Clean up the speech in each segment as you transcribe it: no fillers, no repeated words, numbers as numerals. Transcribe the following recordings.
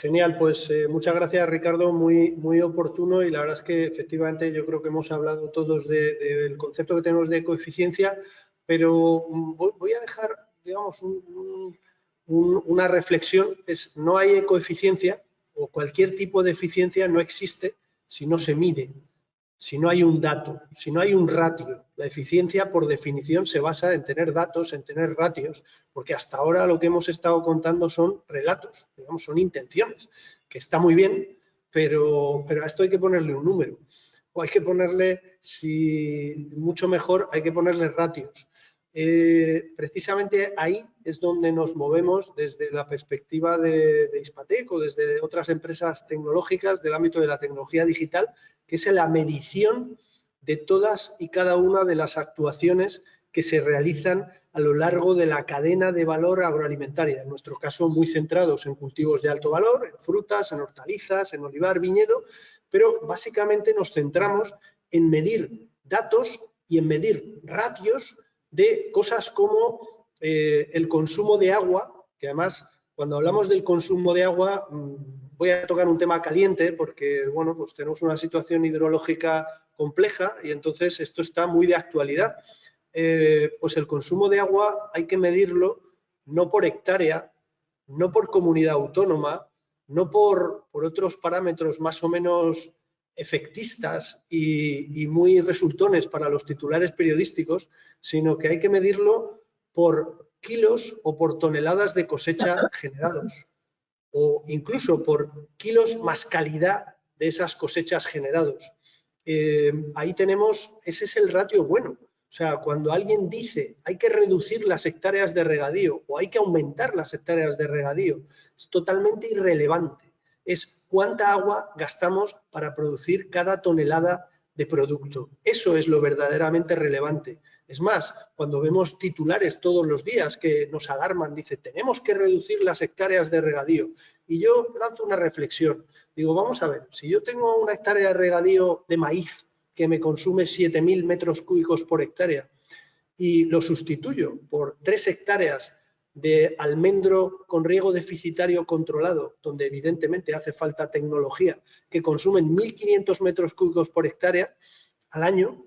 Genial, pues muchas gracias, Ricardo, muy oportuno, y la verdad es que efectivamente yo creo que hemos hablado todos del concepto que tenemos de coeficiencia, pero voy a dejar, digamos, una reflexión, es no hay coeficiencia o cualquier tipo de eficiencia no existe si no se mide, si no hay un dato, si no hay un ratio. La eficiencia, por definición, se basa en tener datos, en tener ratios, porque hasta ahora lo que hemos estado contando son relatos, digamos, son intenciones, que está muy bien, pero a esto hay que ponerle un número, o hay que ponerle, si mucho mejor, hay que ponerle ratios. Precisamente ahí es donde nos movemos desde la perspectiva de Hispatec o desde otras empresas tecnológicas del ámbito de la tecnología digital, que es la medición de todas y cada una de las actuaciones que se realizan a lo largo de la cadena de valor agroalimentaria, en nuestro caso muy centrados en cultivos de alto valor, en frutas, en hortalizas, en olivar, viñedo, pero básicamente nos centramos en medir datos y en medir ratios de cosas como el consumo de agua, que además cuando hablamos del consumo de agua voy a tocar un tema caliente porque bueno, pues tenemos una situación hidrológica compleja y entonces esto está muy de actualidad. Pues el consumo de agua hay que medirlo no por hectárea, no por comunidad autónoma, no por otros parámetros más o menos efectistas y muy resultones para los titulares periodísticos, sino que hay que medirlo por kilos o por toneladas de cosecha generados, o incluso por kilos más calidad de esas cosechas generados. Ahí tenemos, ese es el ratio bueno. O sea, cuando alguien dice hay que reducir las hectáreas de regadío o hay que aumentar las hectáreas de regadío, es totalmente irrelevante. Es cuánta agua gastamos para producir cada tonelada de producto. Eso es lo verdaderamente relevante. Es más, cuando vemos titulares todos los días que nos alarman, dice, tenemos que reducir las hectáreas de regadío. Y yo lanzo una reflexión. Digo, vamos a ver, si yo tengo una hectárea de regadío de maíz que me consume 7.000 metros cúbicos por hectárea y lo sustituyo por 3 hectáreas de almendro con riego deficitario controlado, donde evidentemente hace falta tecnología, que consumen 1.500 metros cúbicos por hectárea al año,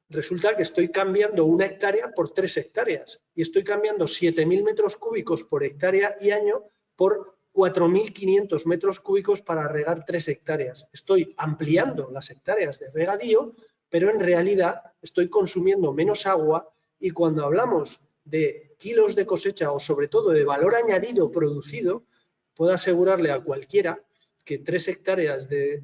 resulta que estoy cambiando una hectárea por 3 hectáreas y estoy cambiando 7.000 metros cúbicos por hectárea y año por 4.500 metros cúbicos para regar 3 hectáreas. Estoy ampliando las hectáreas de regadío, pero en realidad estoy consumiendo menos agua, y cuando hablamos de kilos de cosecha o sobre todo de valor añadido producido, puedo asegurarle a cualquiera que 3 hectáreas de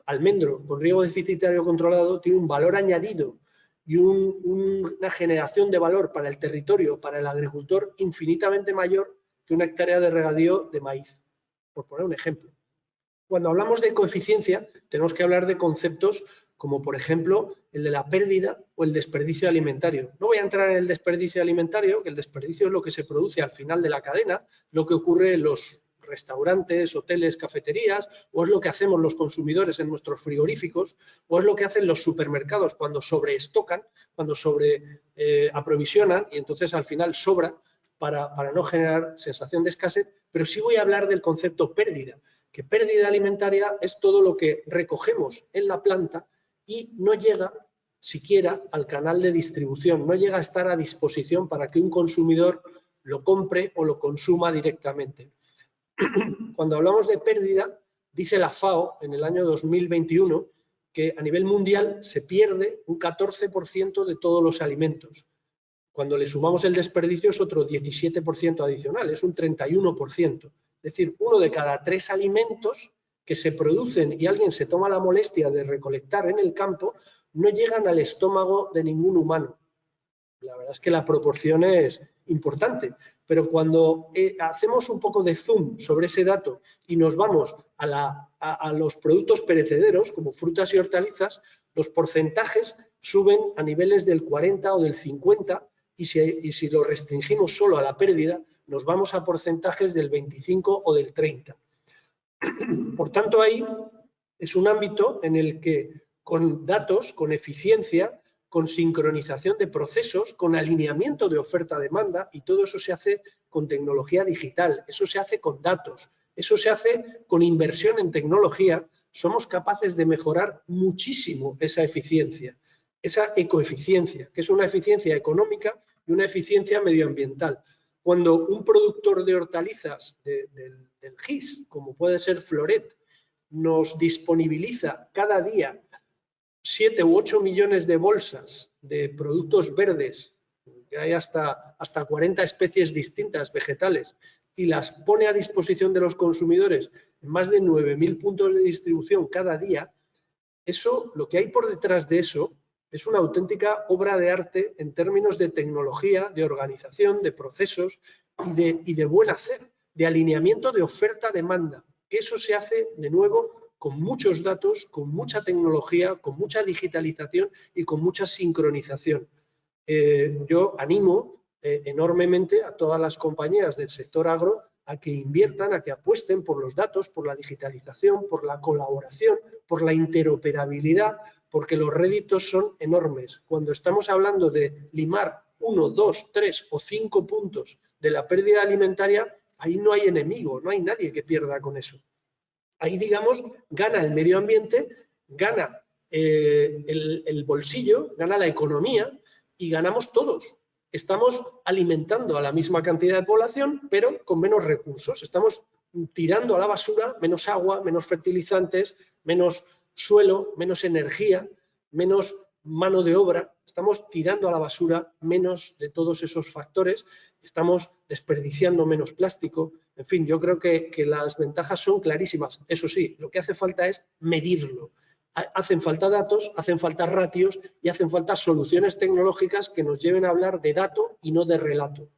almendro con riego deficitario controlado tiene un valor añadido y una generación de valor para el territorio, para el agricultor, infinitamente mayor que una hectárea de regadío de maíz, por poner un ejemplo. Cuando hablamos de coeficiencia, tenemos que hablar de conceptos como, por ejemplo, el de la pérdida o el desperdicio alimentario. No voy a entrar en el desperdicio alimentario, que el desperdicio es lo que se produce al final de la cadena, lo que ocurre en los restaurantes, hoteles, cafeterías, o es lo que hacemos los consumidores en nuestros frigoríficos, o es lo que hacen los supermercados cuando sobreestocan, cuando aprovisionan y entonces al final sobra para no generar sensación de escasez. Pero sí voy a hablar del concepto pérdida, que pérdida alimentaria es todo lo que recogemos en la planta y no llega siquiera al canal de distribución, no llega a estar a disposición para que un consumidor lo compre o lo consuma directamente. Cuando hablamos de pérdida, dice la FAO en el año 2021 que a nivel mundial se pierde un 14% de todos los alimentos. Cuando le sumamos el desperdicio es otro 17% adicional, es un 31%. Es decir, 1 de cada 3 alimentos que se producen y alguien se toma la molestia de recolectar en el campo no llegan al estómago de ningún humano. La verdad es que la proporción es importante, pero cuando hacemos un poco de zoom sobre ese dato y nos vamos a los productos perecederos, como frutas y hortalizas, los porcentajes suben a niveles del 40 o del 50, y si lo restringimos solo a la pérdida, nos vamos a porcentajes del 25 o del 30. Por tanto, ahí es un ámbito en el que con datos, con eficiencia, con sincronización de procesos, con alineamiento de oferta-demanda, y todo eso se hace con tecnología digital, eso se hace con datos, Eso se hace con inversión en tecnología. Somos capaces de mejorar muchísimo esa eficiencia, esa ecoeficiencia, que es una eficiencia económica y una eficiencia medioambiental. Cuando un productor de hortalizas del GIS, como puede ser Floret, nos disponibiliza cada día 7 u 8 millones de bolsas de productos verdes, que hay hasta 40 especies distintas vegetales, y las pone a disposición de los consumidores en más de 9.000 puntos de distribución cada día, eso, lo que hay por detrás de eso es una auténtica obra de arte en términos de tecnología, de organización, de procesos y de buen hacer, de alineamiento de oferta-demanda, que eso se hace de nuevo con muchos datos, con mucha tecnología, con mucha digitalización y con mucha sincronización. Yo animo enormemente a todas las compañías del sector agro a que inviertan, a que apuesten por los datos, por la digitalización, por la colaboración, por la interoperabilidad, porque los réditos son enormes. Cuando estamos hablando de limar 1, 2, 3 o 5 puntos de la pérdida alimentaria, ahí no hay enemigo, no hay nadie que pierda con eso. Ahí, digamos, gana el medio ambiente, gana el bolsillo, gana la economía y ganamos todos. Estamos alimentando a la misma cantidad de población, pero con menos recursos. Estamos tirando a la basura menos agua, menos fertilizantes, menos suelo, menos energía, menos mano de obra. Estamos tirando a la basura menos de todos esos factores. Estamos desperdiciando menos plástico. En fin, yo creo que las ventajas son clarísimas. Eso sí, lo que hace falta es medirlo. Hacen falta datos, hacen falta ratios y hacen falta soluciones tecnológicas que nos lleven a hablar de dato y no de relato.